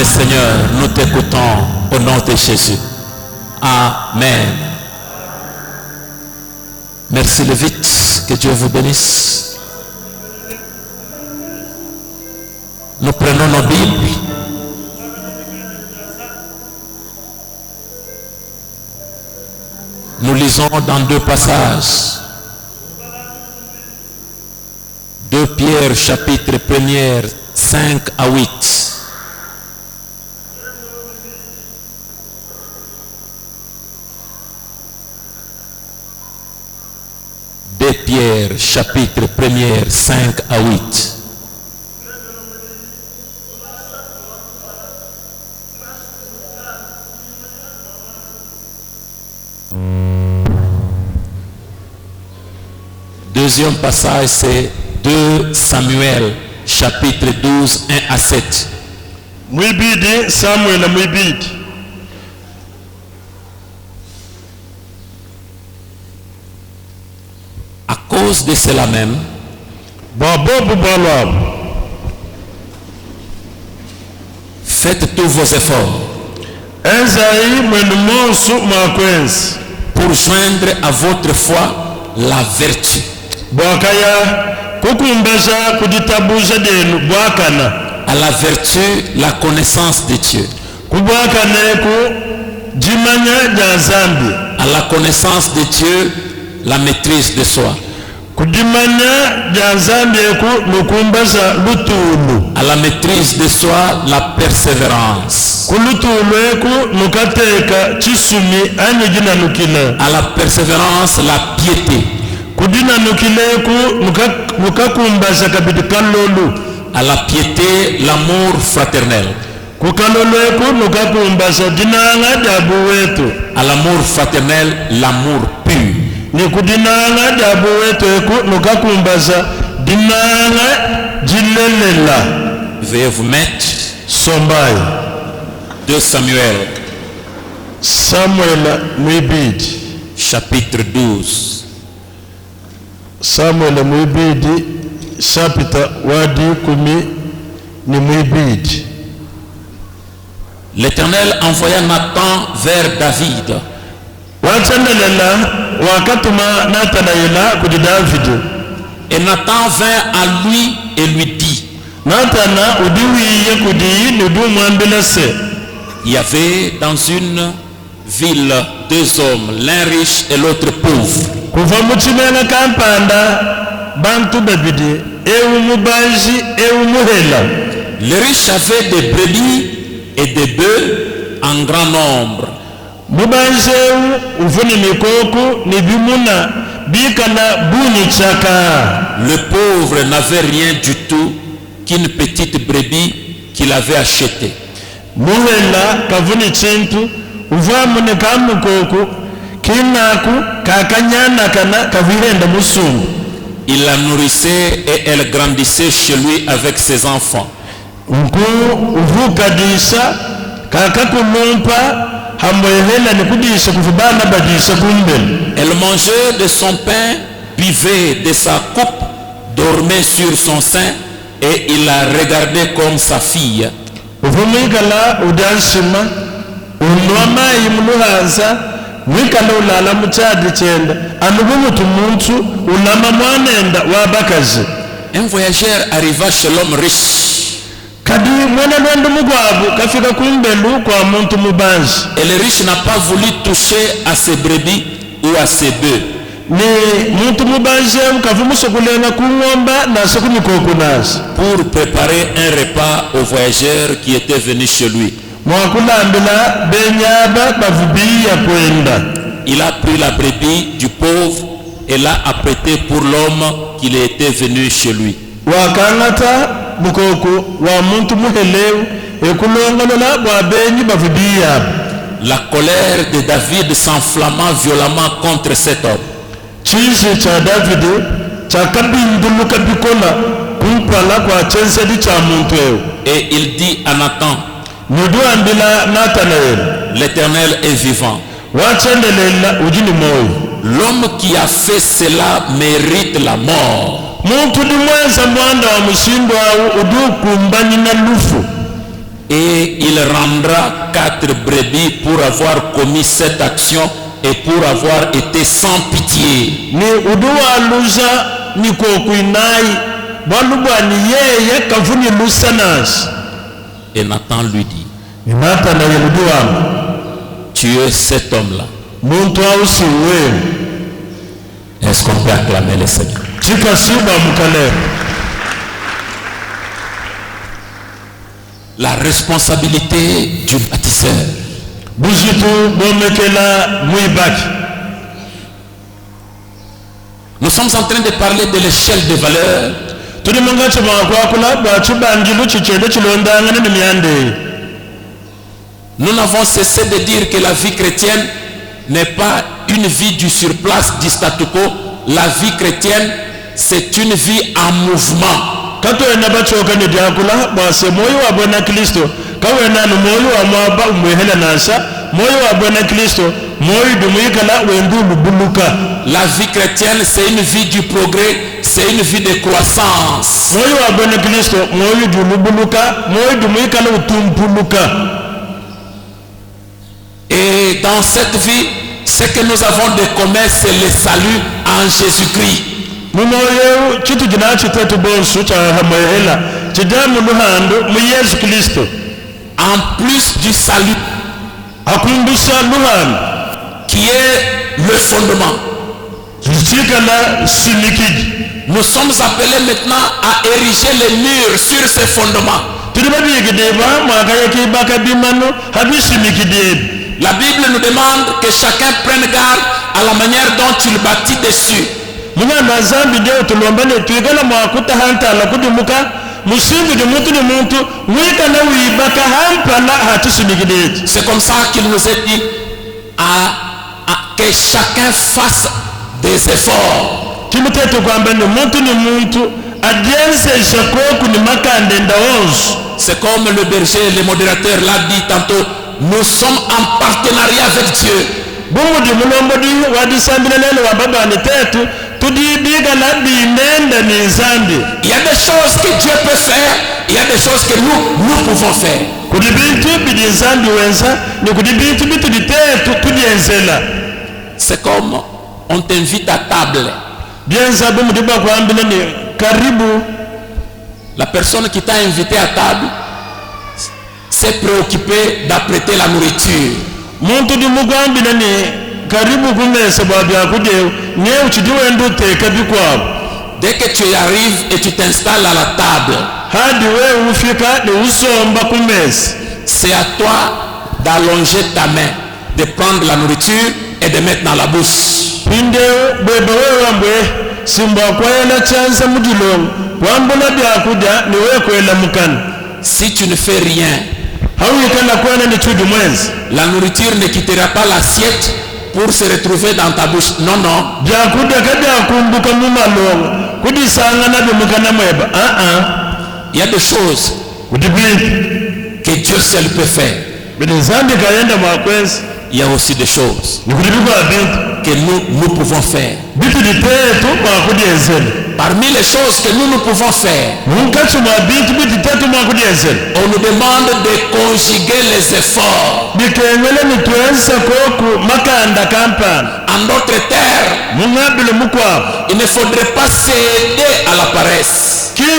Parle Seigneur, nous t'écoutons au nom de Jésus. Amen. Merci le vite, que Dieu vous bénisse. Nous prenons nos Bibles. Nous lisons dans deux passages. 2 Pierre chapitre 1er 5 à 8. Pierre chapitre 1er 5 à 8. Deuxième passage, c'est 2 Samuel chapitre 12 1 à 7. Mwibidi Samuel mwibidi. À cause de cela même, faites tous vos efforts pour joindre à votre foi la vertu, à la vertu la connaissance de Dieu, à la connaissance de Dieu la maîtrise de soi, à la maîtrise de soi la persévérance, à la persévérance la piété, à la piété l'amour fraternel, à l'amour fraternel l'amour pur. Veuillez vous mettre. 2 Samuel chapitre 12. Samuel mwibidi chapitre wadi kumi ni mwibidi. L'Éternel envoya Nathan vers David. Et Nathan vint à lui et lui dit, il y avait dans une ville 2 hommes, l'un riche et l'autre pauvre. Le riche avait des brebis et des bœufs en grand nombre. Le pauvre n'avait rien du tout qu'une petite brebis qu'il avait achetée. Il la nourrissait et elle grandissait chez lui avec ses enfants. Elle mangeait de son pain, buvait de sa coupe, dormait sur son sein et il la regardait comme sa fille. Un voyageur arriva chez l'homme riche. Et le riche n'a pas voulu toucher à ses brebis ou à ses bœufs. Pour préparer un repas au voyageur qui était venu chez lui. Il a pris la brebis du pauvre et l'a apprêtée pour l'homme qui était venu chez lui. La colère de David s'enflamma violemment contre cet homme. Et il dit à Nathan, l'Éternel est vivant. L'homme qui a fait cela mérite la mort. et il rendra 4 brebis pour avoir commis cette action et pour avoir été sans pitié. Ni uduwa luza ni kokuinai balubwa ni yeye kavuni lusanas. Et Nathan lui dit, Nathan na yeluduwa, tu es cet homme-là. Muntu ausi wewe. Est-ce qu'on peut acclamer le Seigneur? Chika suba mukale. La responsabilité du bâtisseur. Nous sommes en train de parler de l'échelle des valeurs. Nous n'avons cessé de dire que la vie chrétienne n'est pas une vie du surplace du statu quo. La vie chrétienne, c'est une vie en mouvement. Kato enabachoka ni diakula base moyo wa Bwana Kristo kawe nanu moyo wa mwaba umwehela nasa moyo wa Bwana Kristo moyo dumuyikala wendulu buluka. La vie chrétienne, c'est une vie du progrès, c'est une vie de croissance. Moyo wa Bwana Kristo moyo dumubuluka moyo dumuyikala utumpuluka. Et dans cette vie, ce que nous avons de commun, c'est le salut en Jésus-Christ. Mumoyo chitu kinachitetu bonsu cha hamwehela chidamu luhando mu Yesu Kristo. En plus du salut akumbusha luhando qui est le fondement, nous sommes appelés maintenant à ériger les murs sur ce fondement. La Bible nous demande que chacun prenne garde à la manière dont il bâtit dessus. C'est comme ça qu'il nous est dit que chacun fasse des efforts. C'est comme le berger, le modérateur l'a dit tantôt, nous sommes en partenariat avec Dieu. Il y a des choses que Dieu peut faire, il y a des choses que nous pouvons faire. C'est comme on t'invite à table. La personne qui t'a invité à table s'est préoccupée d'apprêter la nourriture. Dès que tu y arrives et tu t'installes à la table, c'est à toi d'allonger ta main, de prendre la nourriture et de mettre dans la bouche. Si tu ne fais rien, la nourriture ne quittera pas l'assiette pour se retrouver dans ta bouche. Non, non. Il y a des choses que Dieu seul peut faire. Il y a aussi des choses que nous pouvons faire. Parmi les choses que nous pouvons faire, on nous demande de conjuguer les efforts. En d'autres termes, il ne faudrait pas céder à la paresse. Il ne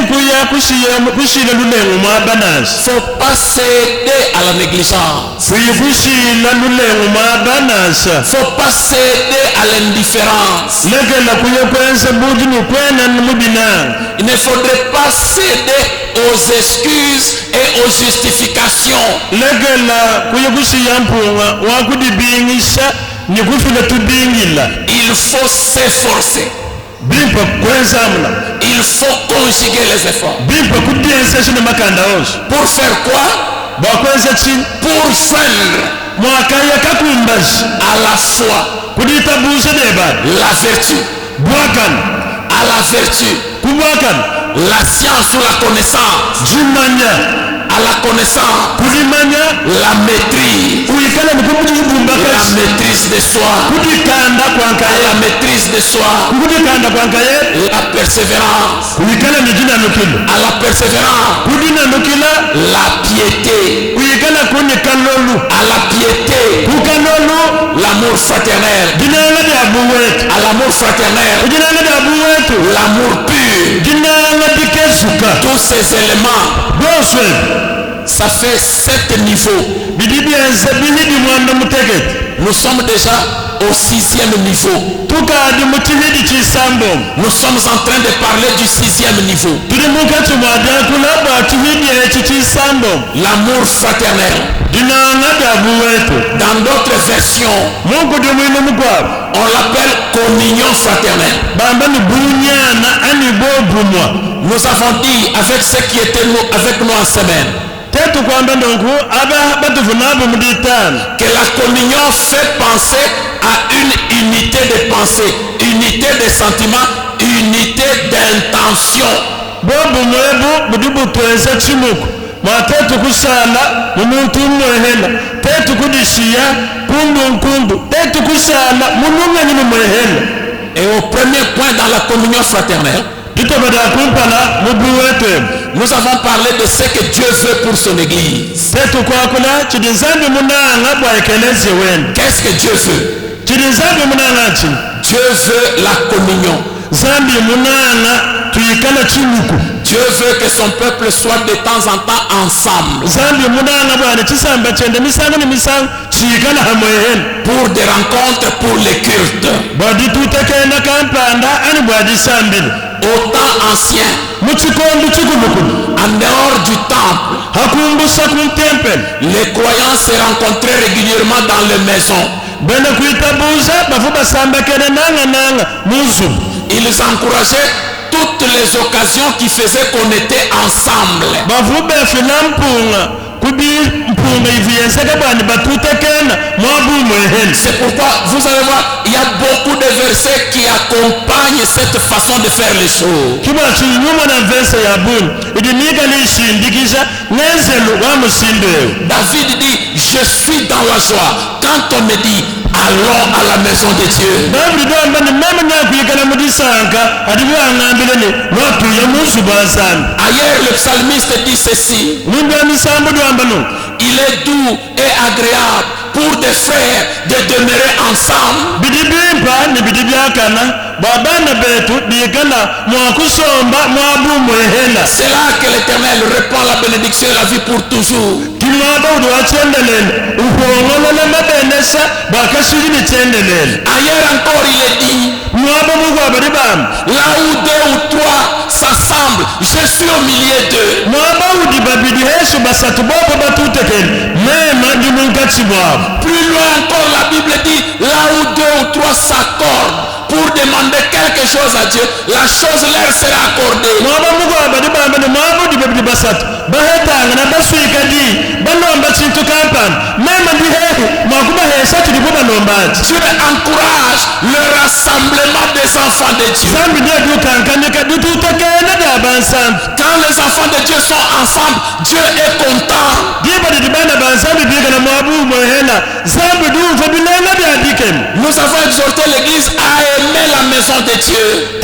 faut pas céder à la négligence. Il ne faut pas céder à l'indifférence. Il ne faudrait pas céder aux excuses et aux justifications. Il faut s'efforcer. Il faut conjuguer les efforts. Pour faire quoi? Pour feindre à la foi la vertu, à la vertu la science ou la connaissance, à la connaissance la maîtrise, la maîtrise de soi, la maîtrise de soi, la persévérance, à la persévérance la piété, à la piété, l'amour fraternel, à l'amour fraternel, l'amour pur. Tous ces éléments, ça fait 7 niveaux. Nous sommes déjà au 6e niveau. Nous sommes en train de parler du 6e niveau. L'amour fraternel. Dans d'autres versions, on l'appelle communion fraternelle. Nous avons dit avec ceux qui étaient avec nous en semaine que la communion fait penser à une unité de pensée, unité de sentiments, unité d'intention. Et au premier point dans la communion fraternelle, nous avons parlé de ce que Dieu veut pour son église. Qu'est-ce que Dieu veut? Dieu veut la communion. Dieu veut que son peuple soit de temps en temps ensemble pour des rencontres, pour les cultes. Au temps ancien, en dehors du temple, les croyants se rencontraient régulièrement dans les maisons. Ils encourageaient toutes les occasions qui faisaient qu'on était ensemble. C'est pourquoi vous allez voir, il y a beaucoup de versets qui accompagnent cette façon de faire les choses. David dit, je suis dans la joie quand on me dit, allons à la maison de Dieu. Ailleurs, le psalmiste dit ceci. Il est doux et agréable pour des frères de demeurer ensemble. C'est là que l'Éternel répand la bénédiction et la vie pour toujours. Ailleurs encore il est dit, là où 2 ou 3 s'assemblent, je suis au milieu d'eux. Plus loin encore la Bible dit, là où 2 ou 3 s'accordent pour demander quelque chose à Dieu, la chose leur sera accordée. Dieu encourage le rassemblement des enfants de Dieu. Quand les enfants de Dieu sont ensemble, Dieu est content. Nous avons exhorté l'église à aimer la maison de Dieu.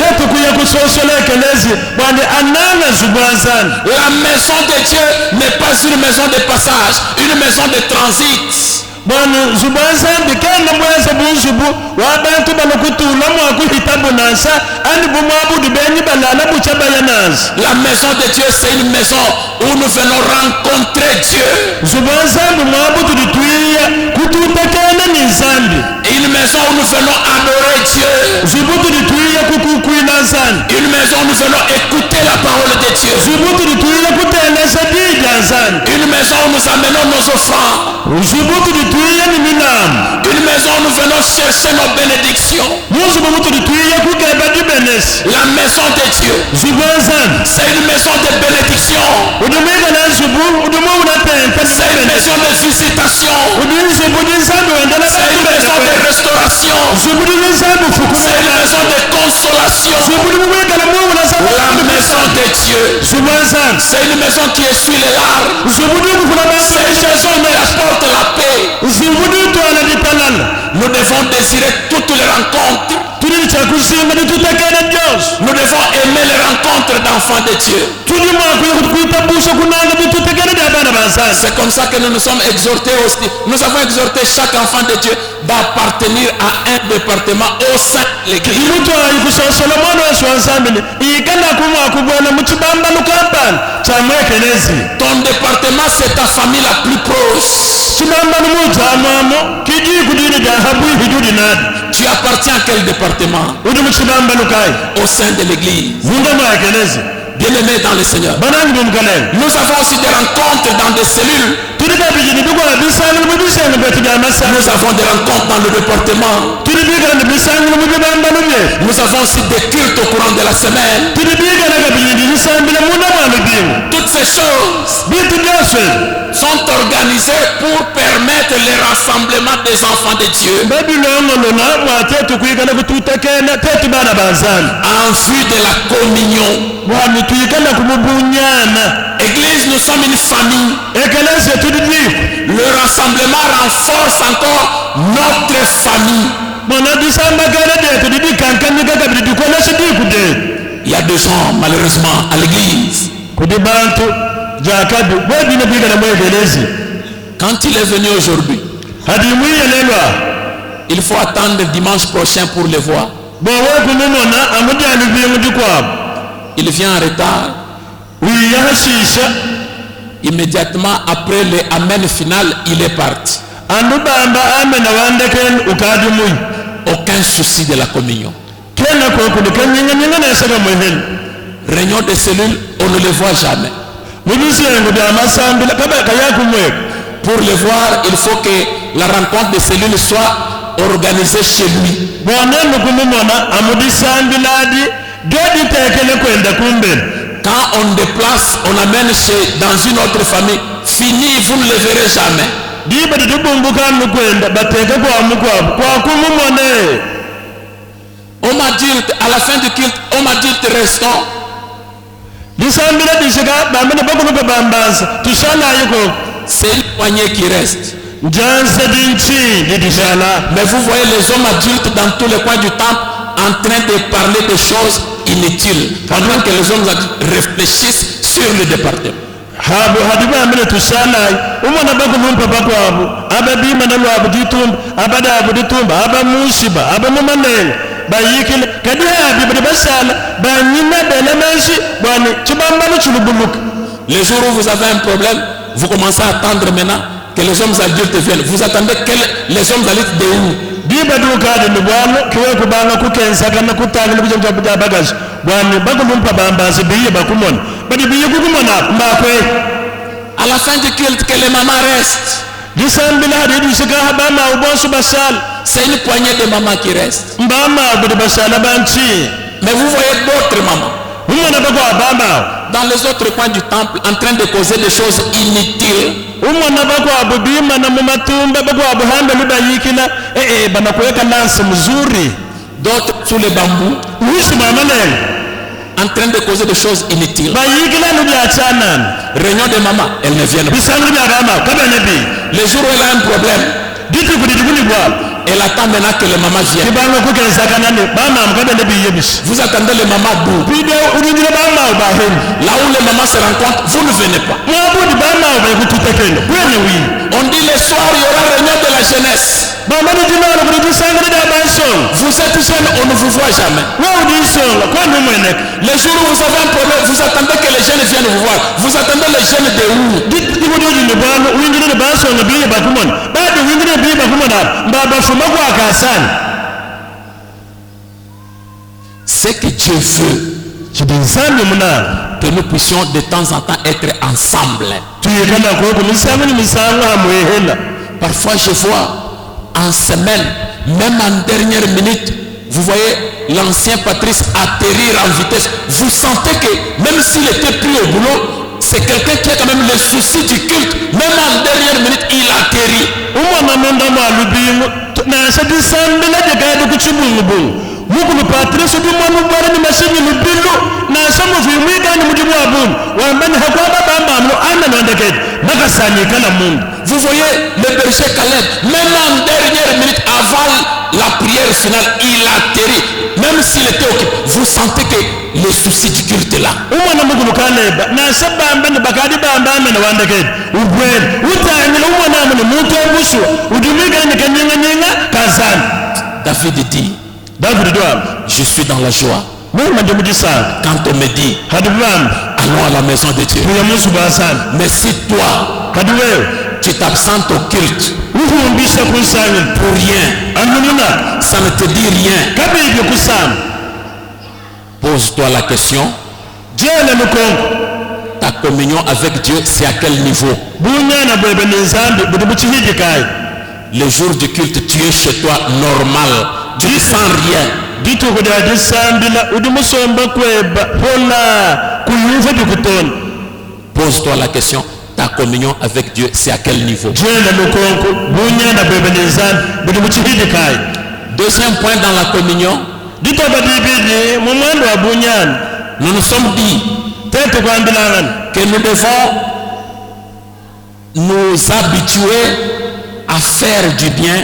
La maison de Dieu n'est pas une maison de passage, une maison de transit. La maison de Dieu, c'est une maison où nous venons rencontrer Dieu. Une maison où nous venons adorer Dieu. Une maison où nous venons écouter la parole de Dieu. Une maison où nous amenons nos offrandes. Une maison où nous venons chercher nos bénédictions. La maison de Dieu, c'est une maison de bénédiction. C'est une maison de visitation. C'est une maison de restauration. C'est une maison de consolation. La maison de Dieu, c'est une maison qui essuie les larmes. C'est une maison qui apporte la paix. Nous devons désirer toutes les rencontres. Nous devons aimer les rencontres d'enfants de Dieu. C'est comme ça que nous nous sommes exhortés aussi. Nous avons exhorté chaque enfant de Dieu d'appartenir à un département au sein de l'église. Ton département, c'est ta famille la plus proche. Tu appartiens à quel département? Au sein de l'église. Bien-aimés dans le Seigneur. Nous avons aussi des rencontres dans des cellules. Nous avons des rencontres dans le département. Nous avons aussi des cultes au courant de la semaine. Toutes ces choses sont organisées pour permettre le rassemblement des enfants de Dieu en vue de la communion. Église, nous sommes une famille. Le rassemblement renforce encore notre famille. Il y a des gens malheureusement à l'église. Quand il est venu aujourd'hui, il faut attendre dimanche prochain pour le voir. Il vient en retard. Immédiatement après le amen final, il est parti. Aucun souci de la communion. Réunion de cellules, on ne le voit jamais. Pour le voir, il faut que la rencontre de cellules soit organisée chez lui. Quand on déplace, on amène dans une autre famille. Fini, vous ne le verrez jamais. On m'a dit, à la fin du culte, on m'a dit restons. C'est une poignée qui reste. Mais vous voyez les hommes adultes dans tous les coins du temple en train de parler de choses inutiles pendant que les hommes adultes réfléchissent sur le département. Les jours où vous avez un problème, vous commencez à attendre maintenant que les hommes adultes viennent. Vous attendez que les hommes adultes de où? À la fin du culte, que les mamans restent. C'est une poignée de mamans qui restent. Mais vous voyez d'autres mamans dans les autres coins du temple en train de causer des choses inutiles. D'autres sous les bambous en train de causer des choses inutiles. Réunion de maman, elles ne viennent pas. Les jours où elle a un problème, elle attend maintenant que les mamans viennent. Vous attendez les mamans d'où? Là où les mamans se rencontrent, vous ne venez pas. On dit le soir, il y aura réunion de la jeunesse. Vous êtes jeunes, on ne vous voit jamais. Les jours où vous avez un problème, vous attendez que les jeunes viennent vous voir. Vous attendez les jeunes de où? Ce que Dieu veut, que nous puissions de temps en temps être ensemble. Parfois je vois en semaine, même en dernière minute, vous voyez l'ancien Patrice atterrir en vitesse. Vous sentez que même s'il était pris au boulot, c'est quelqu'un qui a quand même le souci du culte. Même en dernière minute, il atterrit. Vous voyez le berger Caleb, même en dernière minute, avant la prière finale, il atterrit. Même s'il était occupé, vous sentez que les soucis du culte est là. David dit, je suis dans la joie. Quand on me dit, allons à la maison de Dieu. Mais si toi, tu t'absentes au culte pour rien, ça ne te dit rien. Pose-toi la question, ta communion avec Dieu, c'est à quel niveau? Le jour du culte, tu es chez toi normal, tu ne sens rien. Pose-toi la question, ta communion avec Dieu, c'est à quel niveau? Deuxième point dans la communion, nous nous sommes dit que nous devons nous habituer à faire du bien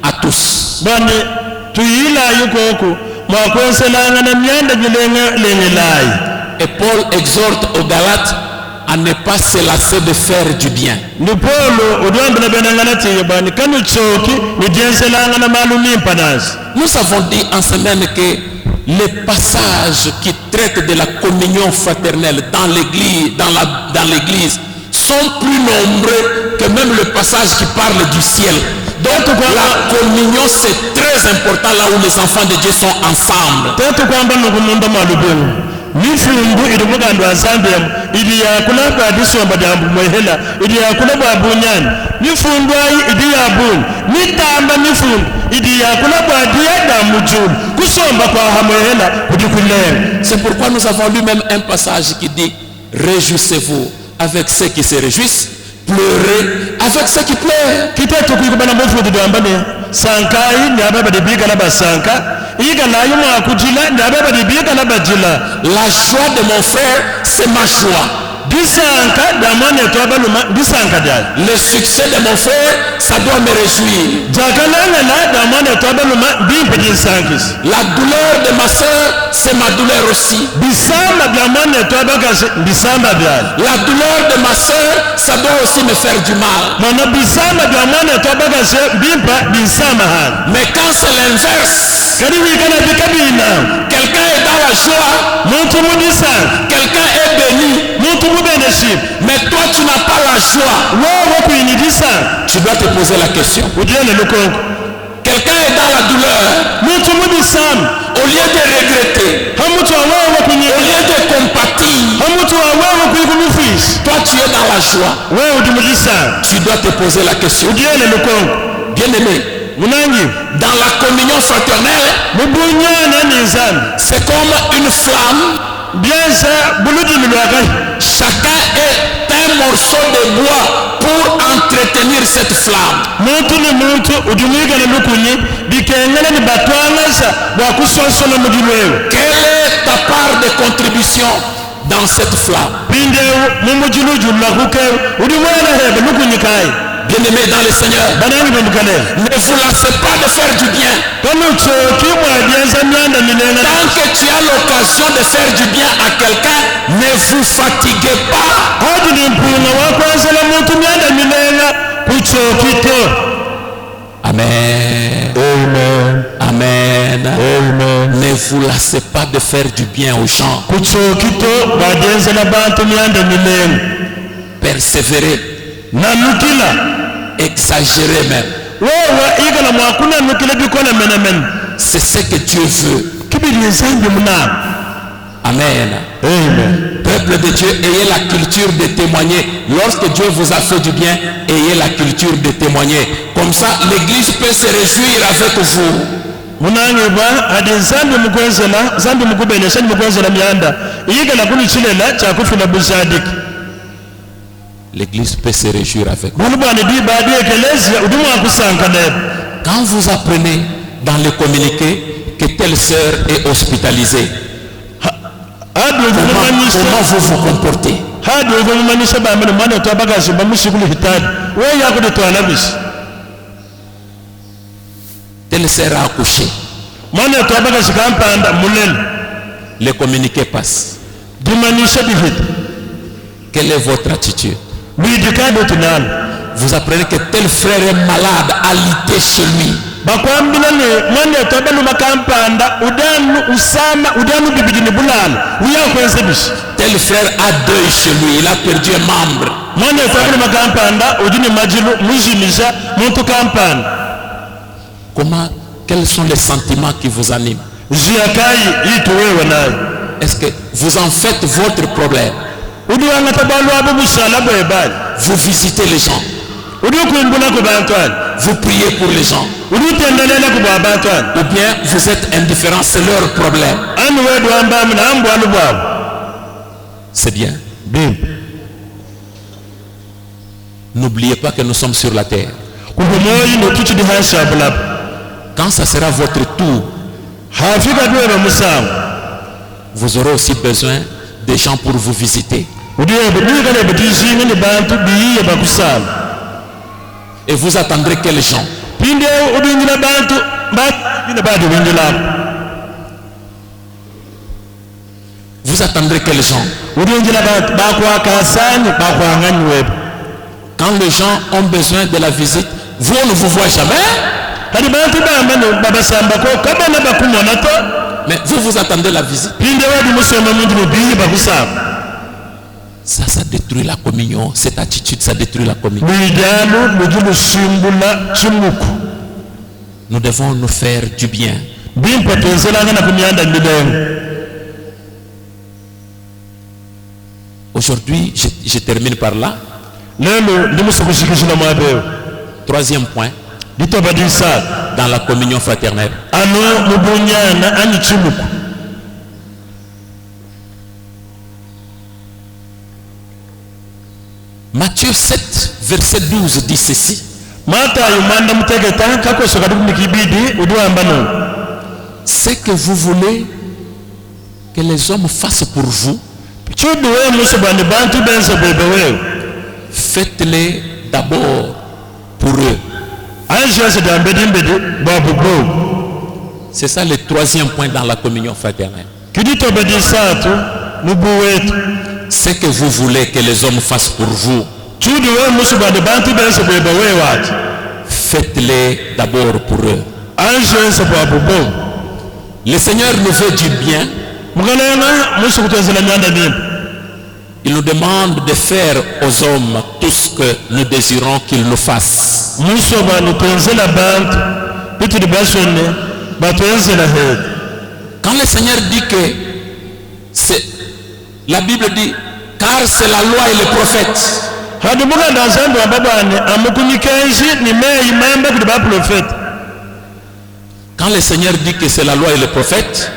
à tous. Et Paul exhorte aux Galates à ne pas se lasser de faire du bien. Nous avons dit en semaine que les passages qui traitent de la communion fraternelle dans l'église sont plus nombreux que même le passage qui parle du ciel. Donc la communion, c'est très important là où les enfants de Dieu sont ensemble. C'est pourquoi nous avons lu même un passage qui dit: réjouissez-vous avec ceux qui se réjouissent, pleurez avec ceux qui pleurent. La joie de mon frère, c'est ma joie. Le succès de mon frère, ça doit me réjouir. La douleur de ma soeur, c'est ma douleur aussi. La douleur de ma soeur, ça doit aussi me faire du mal. Mais quand c'est l'inverse, quelqu'un est dans la joie, quelqu'un est béni, mais toi tu n'as pas la joie, tu dois te poser la question. Quelqu'un est dans la douleur, au lieu de regretter, au lieu de compatir, toi tu es dans la joie, tu dois te poser la question. Bien aimé, dans la communion fraternelle, c'est comme une flamme. Chacun est un morceau de bois pour entretenir cette flamme. Quelle est ta part de contribution dans cette flamme? Bien-aimés dans le Seigneur, ne vous lassez pas de faire du bien. Tant que tu as l'occasion de faire du bien à quelqu'un, ne vous fatiguez pas. Amen. Amen. Amen. Amen. Ne vous lassez pas de faire du bien aux gens. Persévérez. Exagérez même. C'est ce que Dieu veut. Amen. Amen. Peuple de Dieu, ayez la culture de témoigner. Lorsque Dieu vous a fait du bien, ayez la culture de témoigner. Comme ça, l'église peut se réjouir avec vous. L'église peut se réjouir avec vous. Quand vous apprenez dans le communiqué que telle sœur est hospitalisée, comment vous vous comportez? telle sœur a accouché. Le communiqué passe. Quelle est votre attitude? Vous apprenez que tel frère est malade, alité chez lui. Tel frère a deuil chez lui, il a perdu un membre. Comment, quels sont les sentiments qui vous animent? Est-ce que vous en faites votre problème? Vous visitez les gens. Vous priez pour les gens. Ou bien vous êtes indifférent, c'est leur problème. C'est bien. N'oubliez pas que nous sommes sur la terre. Quand ça sera votre tour, vous aurez aussi besoin des gens pour vous visiter. Et vous attendrez quels gens? Vous attendrez quels gens? Quand les gens ont besoin de la visite, vous on ne vous voit jamais. Mais vous attendez la visite. Ça détruit la communion. Cette attitude, ça détruit la communion. Nous devons nous faire du bien. Aujourd'hui, je termine par là. Troisième point. Dans la communion fraternelle. Matthieu 7, verset 12 dit ceci. C'est que vous voulez que les hommes fassent pour vous, faites-les d'abord pour eux. C'est ça le troisième point dans la communion fraternelle. C'est que vous voulez que les hommes fassent pour vous, faites-les d'abord pour eux. Le Seigneur nous veut du bien. Il nous demande de faire aux hommes tout ce que nous désirons qu'ils nous fassent. Quand le Seigneur dit que c'est, la Bible dit, car c'est la loi et les prophètes. Quand le Seigneur dit que c'est la loi et les prophètes,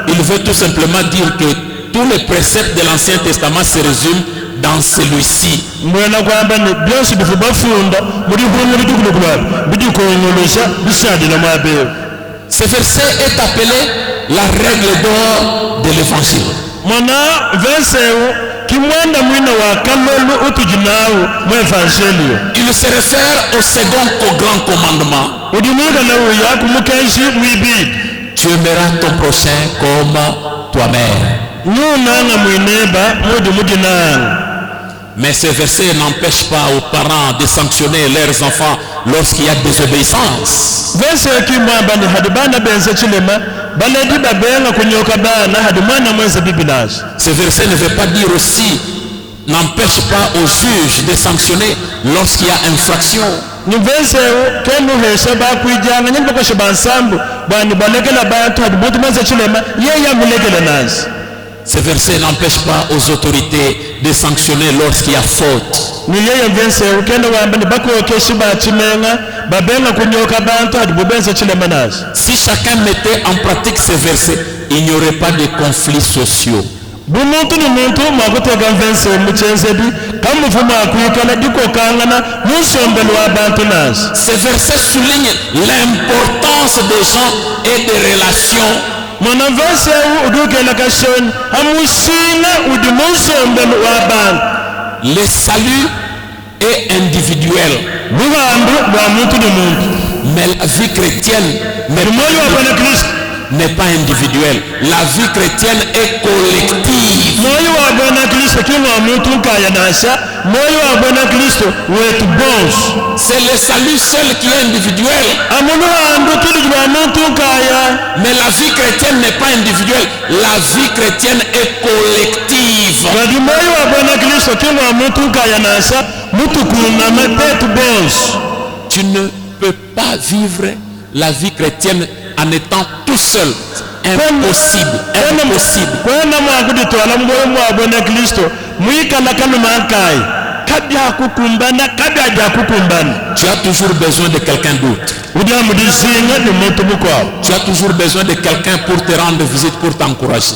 il veut tout simplement dire que tous les préceptes de l'Ancien Testament se résument dans celui-ci. Ce verset est appelé la règle d'or de l'évangile. Il se réfère au second grand commandement. Tu aimeras ton prochain comme toi-même. Mais ce verset n'empêche pas aux parents de sanctionner leurs enfants lorsqu'il y a désobéissance. Ce verset ne veut pas dire aussi, n'empêche pas aux juges de sanctionner lorsqu'il y a infraction. Ce verset n'empêche pas aux autorités de sanctionner lorsqu'il y a faute. Si chacun mettait en pratique ce verset, il n'y aurait pas de conflits sociaux. Ce verset souligne l'importance des gens et des relations. Le salut est individuelle. Mais la vie chrétienne n'est pas individuelle. La vie chrétienne est collective. C'est le salut seul qui est individuel. Mais la vie chrétienne n'est pas individuelle. La vie chrétienne est collective. Tu ne peux pas vivre la vie chrétienne en étant tout seul. Impossible. Impossible. Tu as toujours besoin de quelqu'un d'autre. Tu as toujours besoin de quelqu'un pour te rendre visite, pour t'encourager.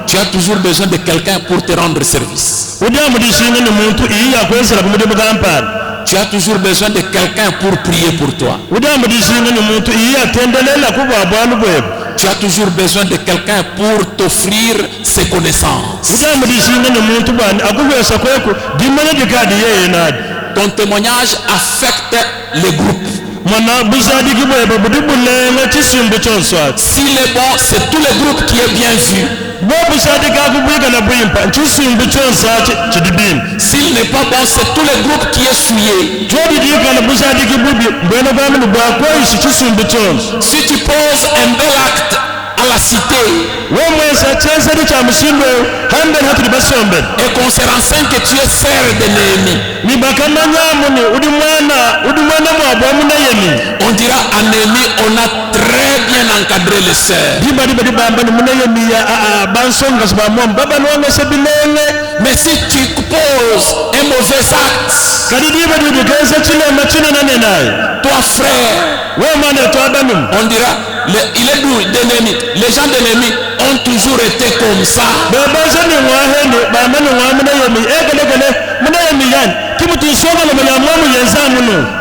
Tu as toujours besoin de quelqu'un pour te rendre service. Tu as toujours besoin de quelqu'un pour prier pour toi. Tu as toujours besoin de quelqu'un pour t'offrir ses connaissances. Ton témoignage affecte les groupes. S'il est bon, c'est tout le groupe qui est bien vu. S'il n'est pas bon, c'est tout le groupe qui est souillé. Si tu poses un bel acte à la cité et qu'on se renseigne que tu es sœur de Néhémie, on dira à Néhémie, on a très bien encadré les sœurs. Mais si tu poses un mauvais acte, toi frère, on dira, il est d'où d'Néhémie? Les gens de Néhémie ont toujours été comme ça.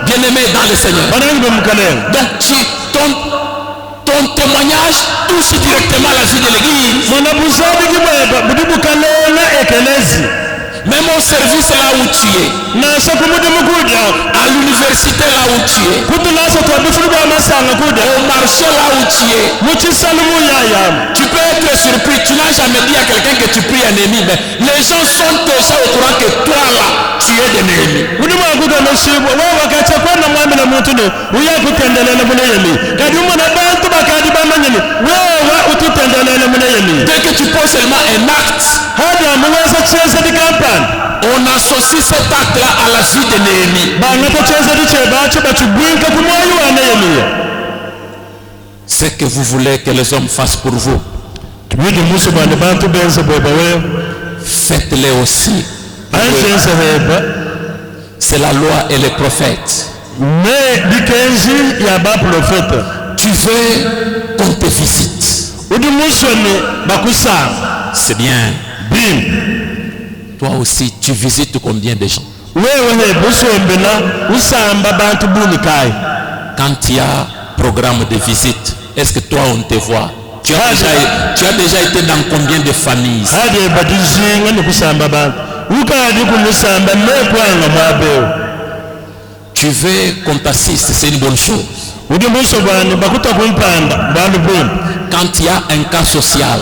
Bien-aimé dans le Seigneur. Donc ton témoignage touche directement la vie de l'église. Même au service là où tu es, à l'université là où tu es, au marché là où tu es, tu peux être surpris. Tu n'as jamais dit à quelqu'un que tu pries un ennemi, mais les gens sont déjà au courant que toi là, tu es de Néhémie. Dès que tu poses seulement un acte, on associe cet acte là à la vie de Néhémie. Ce que vous voulez que les hommes fassent pour vous, faites-les aussi. C'est la loi et les prophètes. Tu veux qu'on te visite. C'est bien. Toi aussi, tu visites combien de gens? Quand il y a programme de visite, est-ce que toi on te voit? Tu as déjà été dans combien de familles? Tu veux qu'on t'assiste, c'est une bonne chose. Quand il y a un cas social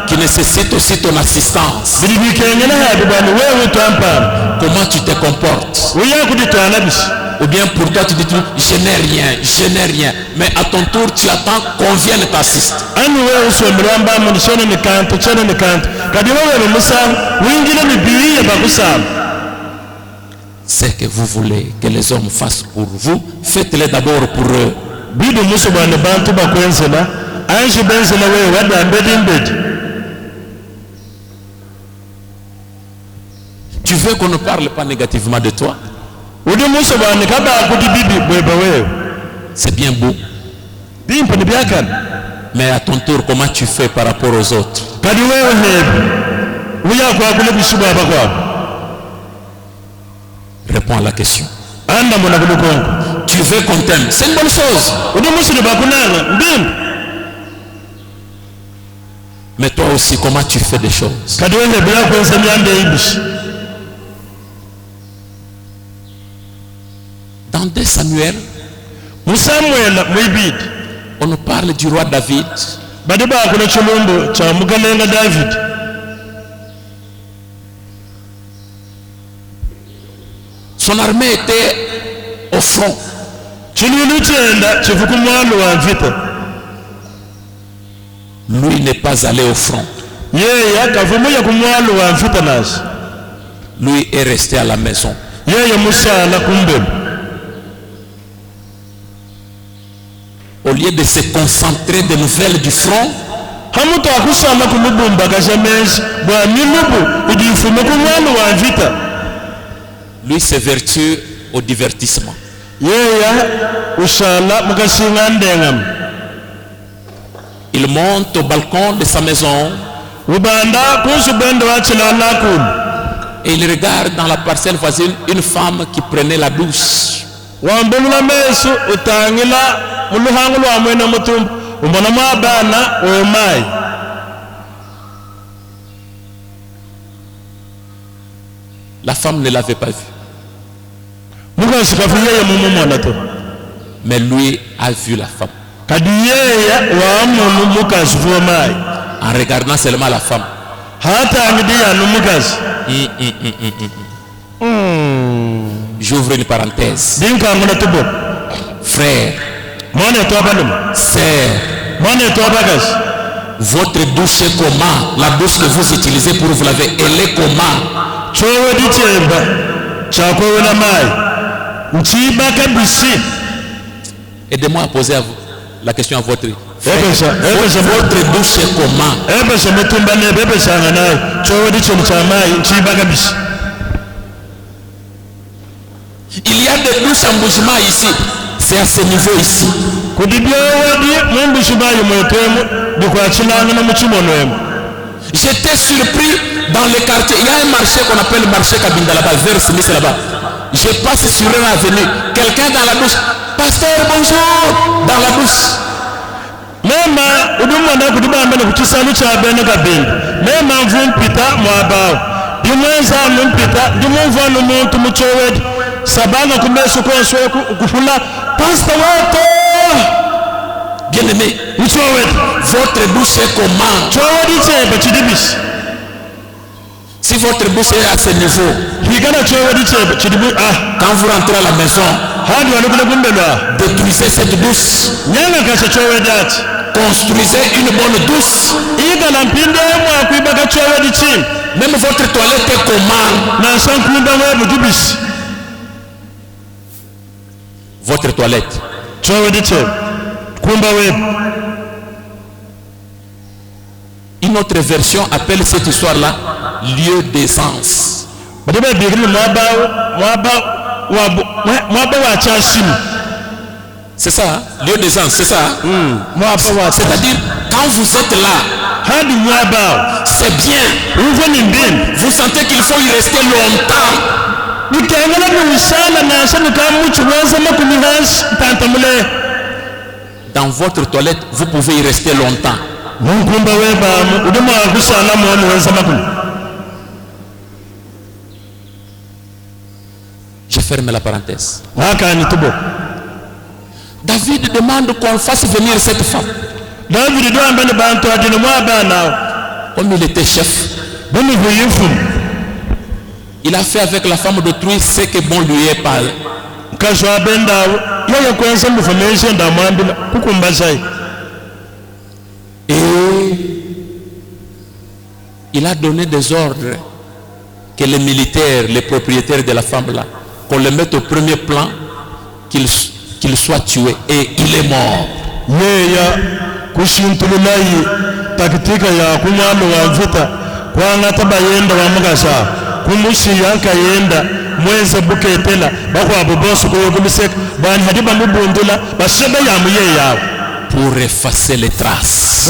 qui nécessite aussi ton assistance, comment tu te comportes? Ou bien pour toi tu dis je n'ai rien, mais à ton tour tu attends qu'on vienne t'assister. Ce que vous voulez que les hommes fassent pour vous, faites-le d'abord pour eux. Tu veux qu'on ne parle pas négativement de toi? C'est bien beau. Mais à ton tour, comment tu fais par rapport aux autres? Réponds à la question. Tu veux qu'on t'aime? C'est une bonne chose. Mais toi aussi, comment tu fais des choses? Dans 2 Samuel, on nous parle du roi David. Son armée était au front. Lui n'est pas allé au front. Lui est resté à la maison. Au lieu de se concentrer des nouvelles du front, lui s'évertue au divertissement. Il monte au balcon de sa maison et il regarde dans la parcelle voisine une femme qui prenait la douche. La femme ne l'avait pas vu. Mais lui a vu la femme. En regardant seulement la femme. J'ouvre une parenthèse. Frère, sœur, votre douche est comment? La douche que vous utilisez pour vous laver, elle est comment? Aidez-moi à poser la question à votre frère. Votre douche est comment? Il y a des douches en bougement ici. C'est à ce niveau ici. J'étais surpris dans les quartiers. Il y a un marché qu'on appelle le marché Kabinda là-bas, vers Smith là-bas. Je passe sur une avenue. Quelqu'un dans la douche. Pasteur, bonjour. Dans la douche. Bien aimé, votre bouche est comment? Si votre bouche est à ce niveau, quand vous rentrez à la maison, détruisez cette douche. Construisez une bonne douche. Même votre toilette est comment? Votre toilette. Une autre version appelle cette histoire-là lieu d'essence. C'est ça, hein? Lieu d'essence, c'est ça. C'est-à-dire, quand vous êtes là, c'est bien. Vous sentez qu'il faut y rester longtemps. Dans votre toilette, vous pouvez y rester longtemps. Je ferme la parenthèse. David demande qu'on fasse venir cette femme. Comme il était chef, il a fait avec la femme d'autrui ce que bon lui est pas. Et il a donné des ordres que les militaires, les propriétaires de la femme là, qu'on le mette au premier plan, qu'il soit tué. Et il est mort. Pour effacer les traces.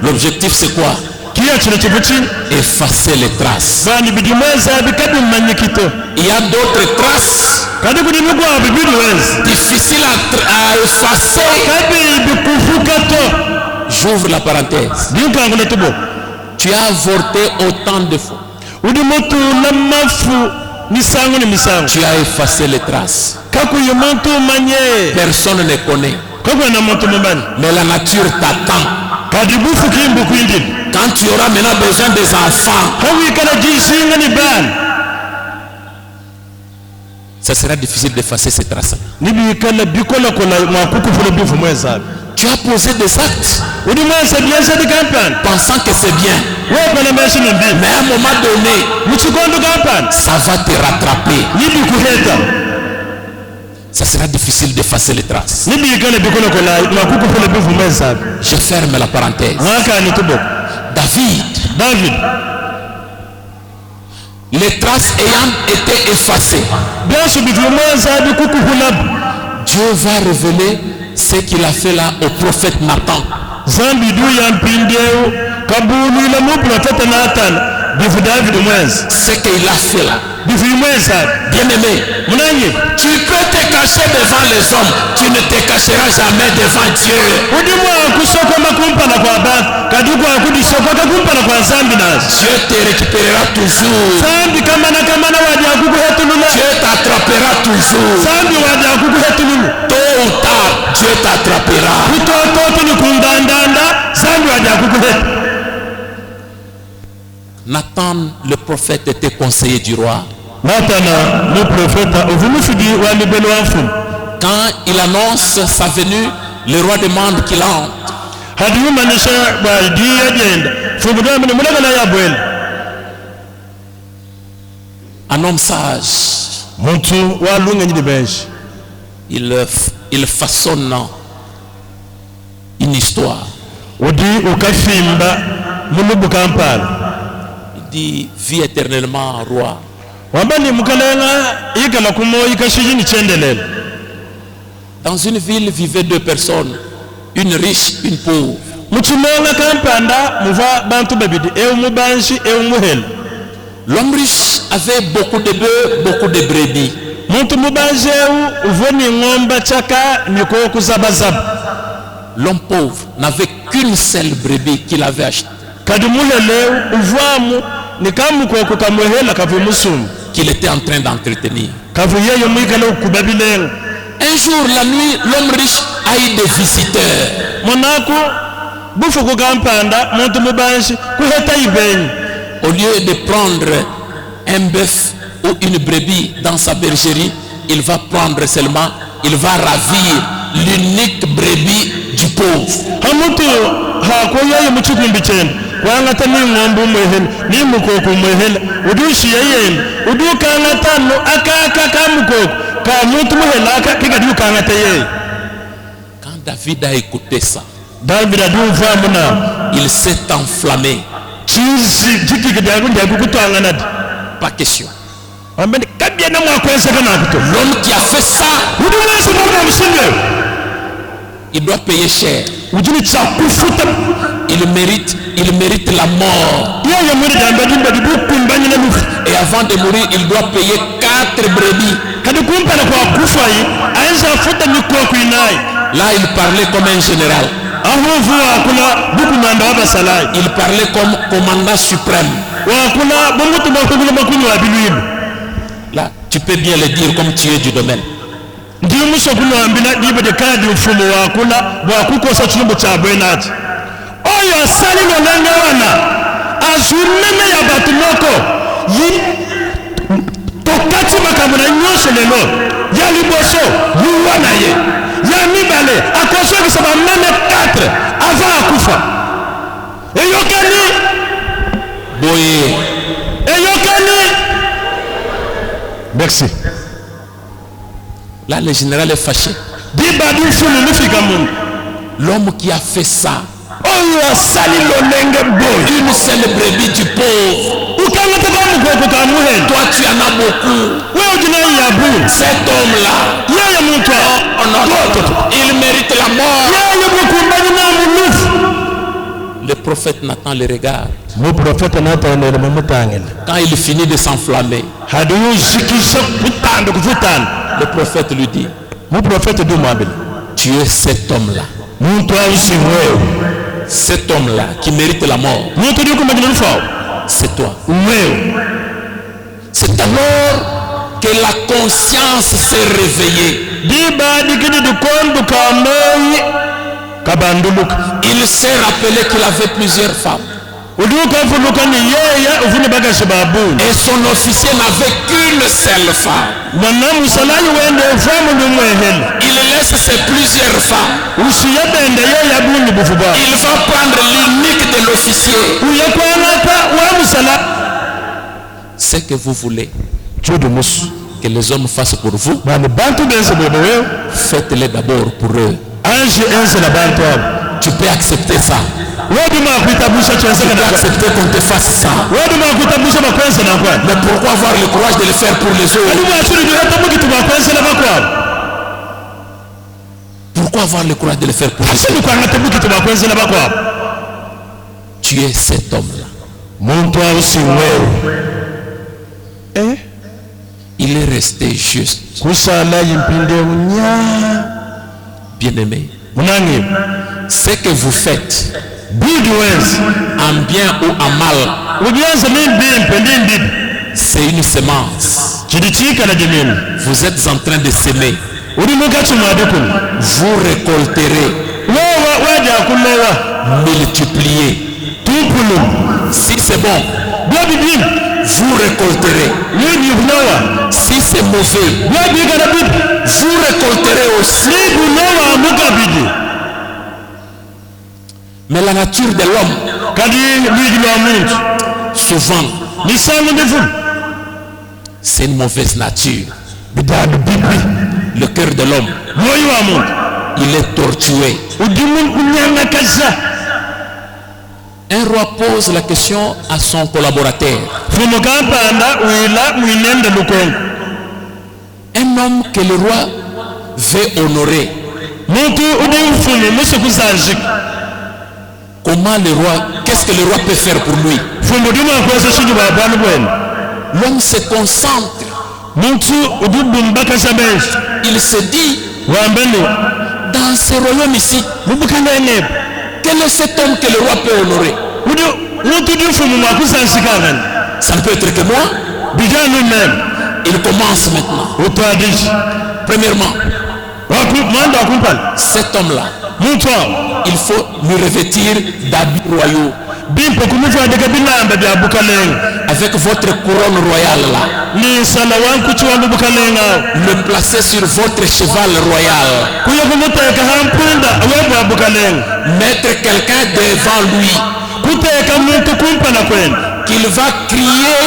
L'objectif c'est quoi? Effacer les traces. Il y a d'autres traces difficiles à effacer J'ouvre la parenthèse. Tu as avorté autant de fois. Tu as effacé les traces. Personne ne connaît. Mais la nature t'attend. Quand tu auras maintenant besoin des enfants, ça sera difficile d'effacer ces traces. Tu as posé des actes pensant que c'est bien. Mais à un moment donné, ça va te rattraper. Ça sera difficile d'effacer les traces. Je ferme la parenthèse. David, les traces ayant été effacées, Dieu va révéler ce qu'il a fait là au prophète Nathan. Ce qu'il a fait là. Bien-aimé, tu peux te cacher devant les hommes, tu ne te cacheras jamais devant Dieu. Dieu te récupérera toujours. Dieu t'attrapera toujours. Tôt ou tard, Dieu t'attrapera. Nathan, le prophète, était conseiller du roi. Quand il annonce sa venue, le roi demande qu'il entre. Un homme sage, il façonne une histoire. Il dit, vis éternellement roi. Dans une ville vivaient deux personnes, une riche, une pauvre. L'homme riche avait beaucoup de bœufs, beaucoup de brebis. L'homme pauvre n'avait qu'une seule brebis qu'il avait achetée, qu'il était en train d'entretenir. Un jour, la nuit, l'homme riche a eu des visiteurs. Au lieu de prendre un bœuf ou une brebis dans sa bergerie, il va prendre seulement, il va ravir l'unique brebis du pauvre. Quand David a écouté ça, il s'est enflammé. Pas question. L'homme qui a fait ça, il doit payer cher. Il mérite la mort. Et avant de mourir, il doit payer 4 brebis. Là, il parlait comme un général. Il parlait comme commandant suprême. Là, tu peux bien le dire comme tu es du domaine. Merci. Là, le général est fâché. L'homme qui a fait ça, une seule brebis du pauvre. Toi, tu en as beaucoup. Cet homme-là, il mérite la mort. Le prophète Nathan le regarde. Quand il finit de s'enflammer, le prophète lui dit, tu es cet homme-là. Cet homme-là qui mérite la mort, c'est toi. C'est alors que la conscience s'est réveillée. Il s'est rappelé qu'il avait plusieurs femmes. Et son officier n'avait qu'une seule femme. Il laisse ses plusieurs femmes. Il va prendre l'unique de l'officier. Ce que vous voulez que les hommes fassent pour vous, faites-le d'abord pour eux. Tu peux accepter ça. Tu peux accepter qu'on te fasse ça. Mais pourquoi avoir le courage de le faire pour les autres? Pourquoi avoir le courage de le faire pour les autres? Tu es cet homme-là. Il est resté juste. Bien-aimé, ce que vous faites, en bien ou en mal, c'est une semence. Vous êtes en train de s'aimer. Vous récolterez, multipliez. Si c'est bon, vous récolterez. Si c'est mauvais, vous récolterez aussi. Mais la nature de l'homme, souvent, c'est une mauvaise nature. Le cœur de l'homme, il est torturé. Un roi pose la question à son collaborateur. Un homme que le roi veut honorer. Comment le roi, qu'est-ce que le roi peut faire pour lui? L'homme se concentre. Il se dit, dans ce royaume ici, quel est cet homme que le roi peut honorer? Ça ne peut être que moi. Il commence maintenant. Premièrement, cet homme-là, il faut lui revêtir d'habits royaux. Avec votre couronne royale là. Le placer sur votre cheval royal. Mettre quelqu'un devant lui. Qu'il va crier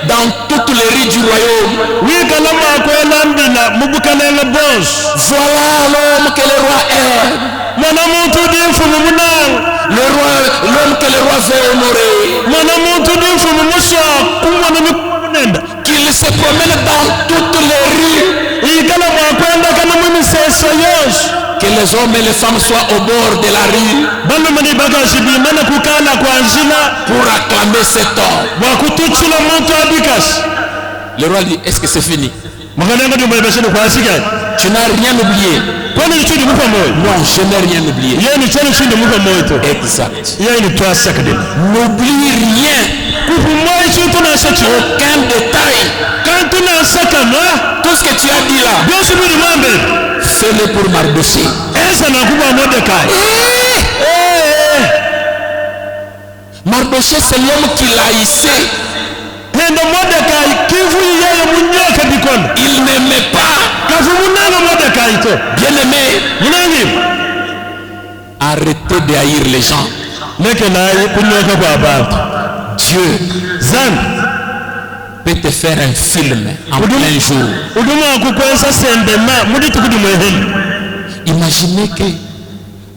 dans toutes les rues du royaume. Voilà l'homme que le roi aime. L'homme que le roi veut honorer. Qu'il se promène dans toutes les rues. Que les hommes et les femmes soient au bord de la rue pour acclamer cet homme. Le roi dit, est-ce que c'est fini? Tu n'as rien oublié. Non, je n'ai rien oublié. Exact. N'oublie rien. Aucun détail. Tout ce que tu as dit là, fais-le pour Mardoché. Mardoché, c'est l'homme qui l'a hissé. Il n'aimait pas. Bien aimé, arrêtez de haïr les gens. Dieu peut te faire un film en plein jour. Imaginez que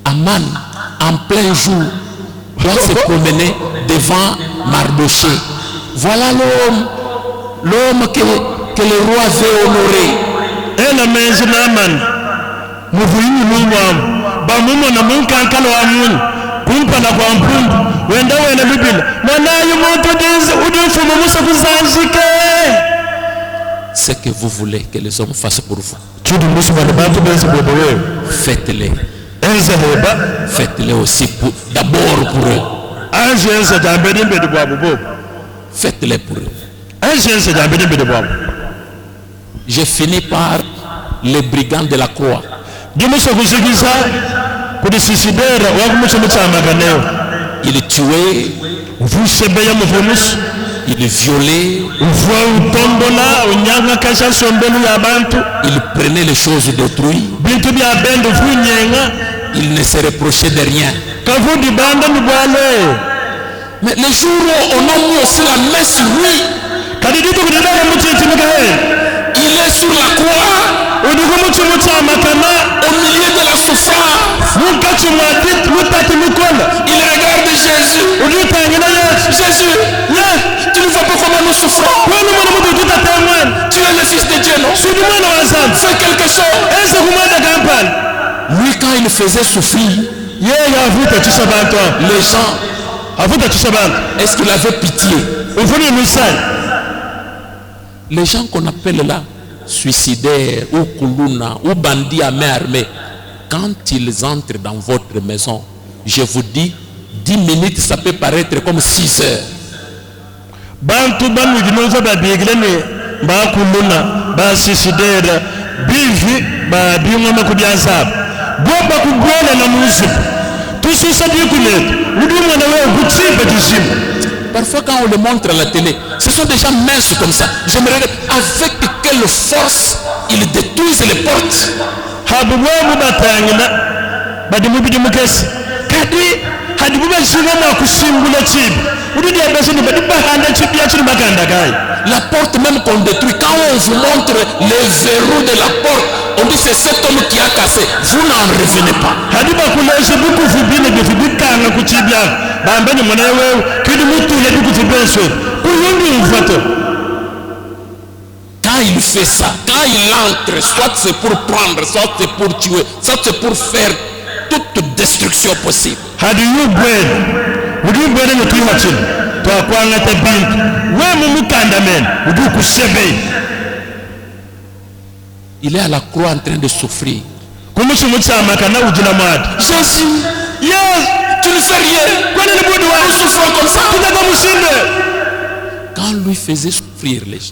Aman en plein jour doit se promener devant Mardoché. Voilà l'homme que le roi veut honorer. Ce que vous voulez que les hommes fassent pour vous, faites-le. faites-le aussi d'abord pour eux. Faites-le pour eux. J'ai fini par les brigands de la croix. Il tuait, il violait, il prenait les choses d'autrui, il ne se reprochait de rien. Mais les jours où on a mis aussi la messe, oui, il est sur la croix, au milieu de la souffrance. Il regarde Jésus. Jésus, tu ne vois pas comment nous souffrons. Tu es le fils de Dieu, non? Fais quelque chose. Lui, quand il faisait souffrir, les gens, est-ce qu'il avait pitié? Les gens qu'on appelle là suicidaires ou kuluna ou bandits à main armée, quand ils entrent dans votre maison, je vous dis, 10 minutes ça peut paraître comme 6 heures. Parfois quand on le montre à la télé, ce sont des gens minces comme ça. J'aimerais avec quelle force ils détruisent les portes. La porte même qu'on détruit, quand on vous montre les verrous de la porte, on dit c'est cet homme qui a cassé, vous n'en revenez pas. Quand il fait ça, quand il entre, soit c'est pour prendre, soit c'est pour tuer, soit c'est pour faire toute destruction possible. Il est à la croix en train de souffrir. Jésus, tu ne fais rien. Nous souffrons comme ça. Quand lui faisait souffrir les gens,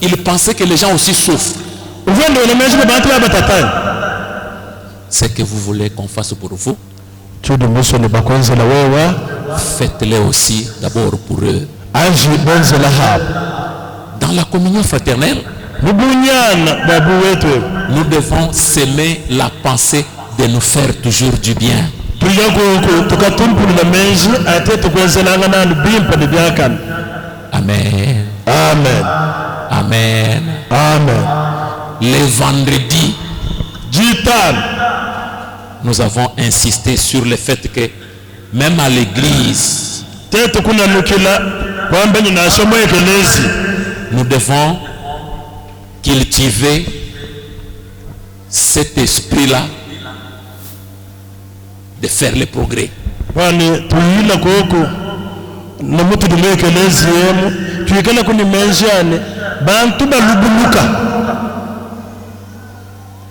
il pensait que les gens aussi souffrent. C'est que vous voulez qu'on fasse pour vous. Faites-le aussi d'abord pour eux. Dans la communion fraternelle, nous devons s'aimer la pensée de nous faire toujours du bien. Amen. Amen. Amen. Amen. Les vendredis, nous avons insisté sur le fait que même à l'église, nous devons cultiver cet esprit-là de faire les progrès.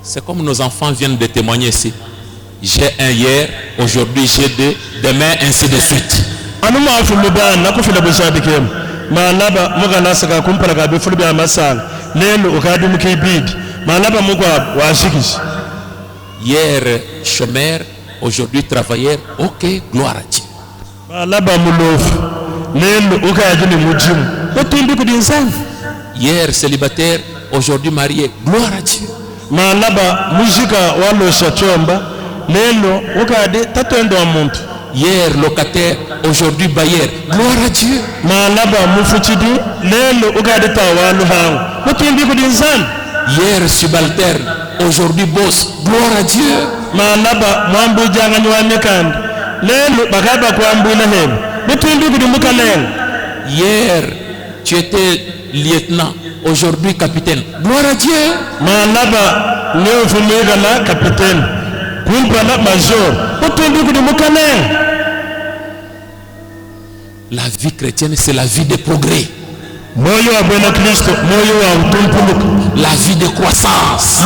C'est comme nos enfants viennent de témoigner ici. J'ai un hier, aujourd'hui j'ai deux, demain ainsi de suite. Hier chômeur, aujourd'hui travailleur, ok, gloire à Dieu. Hier célibataire, aujourd'hui marié, gloire à Dieu. Hier locataire, aujourd'hui bailleur, gloire à Dieu. Hier subalterne, aujourd'hui boss, gloire à Dieu. Hier tu étais lieutenant, aujourd'hui capitaine, gloire à Dieu. La vie chrétienne, c'est la vie de progrès. La vie de croissance.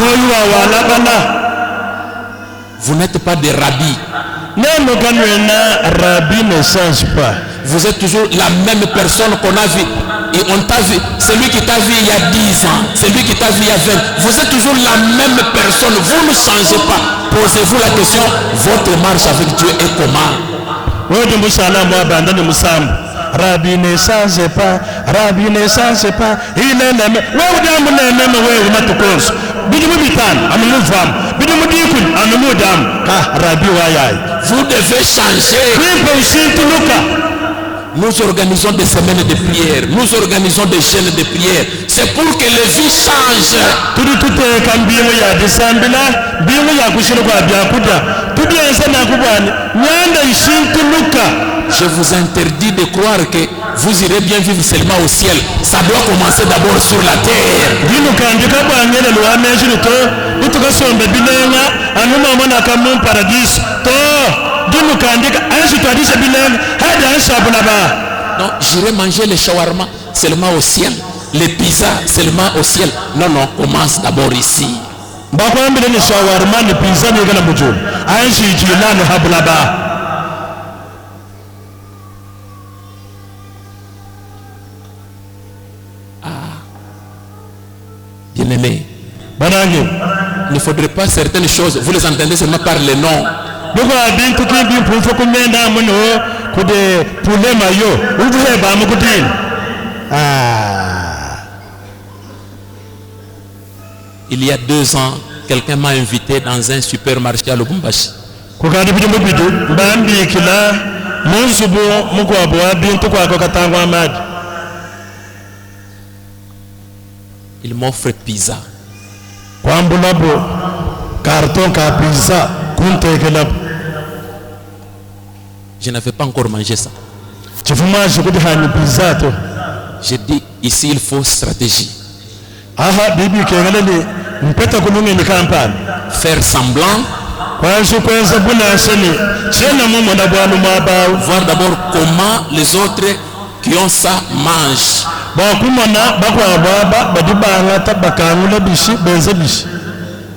Vous n'êtes pas des rabbis. Vous êtes toujours la même personne qu'on a vue. Et on t'a vu, celui qui t'a vu il y a 10 ans, celui qui t'a vu il y a 20, vous êtes toujours la même personne, vous ne changez pas. Posez-vous la question, votre marche avec Dieu est comment? Rabbi ne change pas, Rabbi ne change pas, il est le même. Vous devez changer. Nous organisons des semaines de prière, nous organisons des chaînes de prière. C'est pour que les vies changent. Je vous interdis de croire que vous irez bien vivre seulement au ciel. Ça doit commencer d'abord sur la terre. Non, j'irai manger les shawarma seulement au ciel. Les pizzas seulement au ciel. Non, non, commence d'abord ici. Bien-aimé, il ne faudrait pas certaines choses, vous les entendez seulement par les noms. Il y a 2 ans, quelqu'un m'a invité dans un supermarché à Lubumbashi. Il m'offre pizza. Je n'avais pas encore mangé ça. J'ai dit, ici il faut stratégie. Faire semblant. Voir d'abord comment les autres qui ont ça mangent.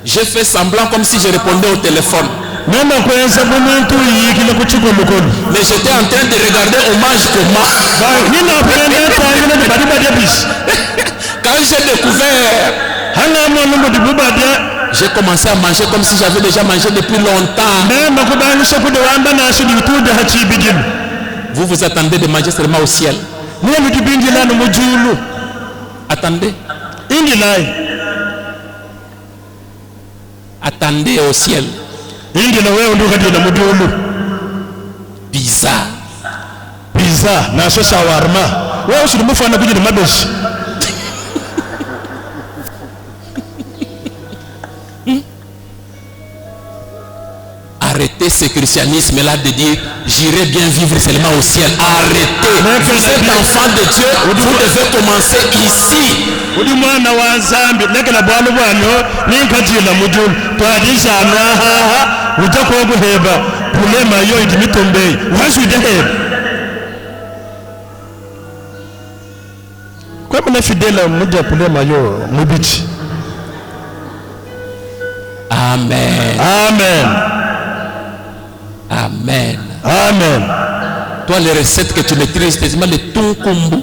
J'ai fait semblant comme si je répondais au téléphone. Mais j'étais en train de regarder on mange comment. Quand j'ai découvert, j'ai commencé à manger comme si j'avais déjà mangé depuis longtemps. Vous vous attendez de manger seulement au ciel. Attendez. Attendez au ciel. Pizza. Arrêtez ce christianisme-là de dire j'irai bien vivre seulement au ciel. Arrêtez. Vous êtes enfant de Dieu, vous devez commencer ici. Amen. Amen. Amen. Amen. Toi, les recettes que tu maîtrises, c'est le tout kumbu.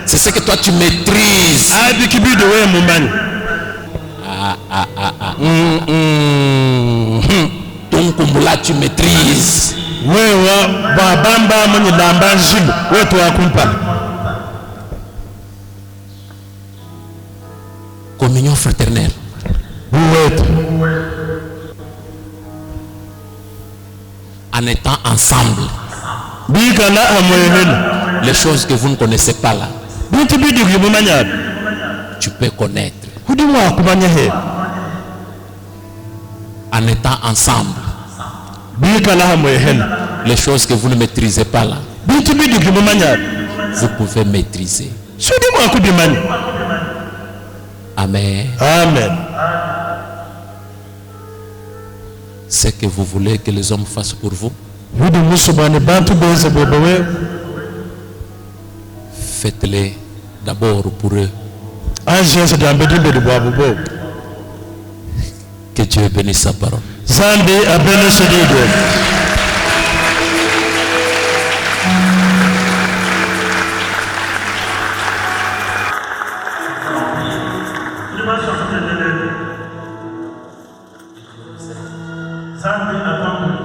C'est ce que toi tu maîtrises. Ton kumbu là tu maîtrises. Communion fraternelle. En étant ensemble. Les choses que vous ne connaissez pas là, tu peux connaître. En étant ensemble. Les choses que vous ne maîtrisez pas là, vous pouvez maîtriser. Amen. Amen. ce que vous voulez que les hommes fassent pour vous, faites-les d'abord pour eux. Que Dieu bénisse sa parole. Zambi attend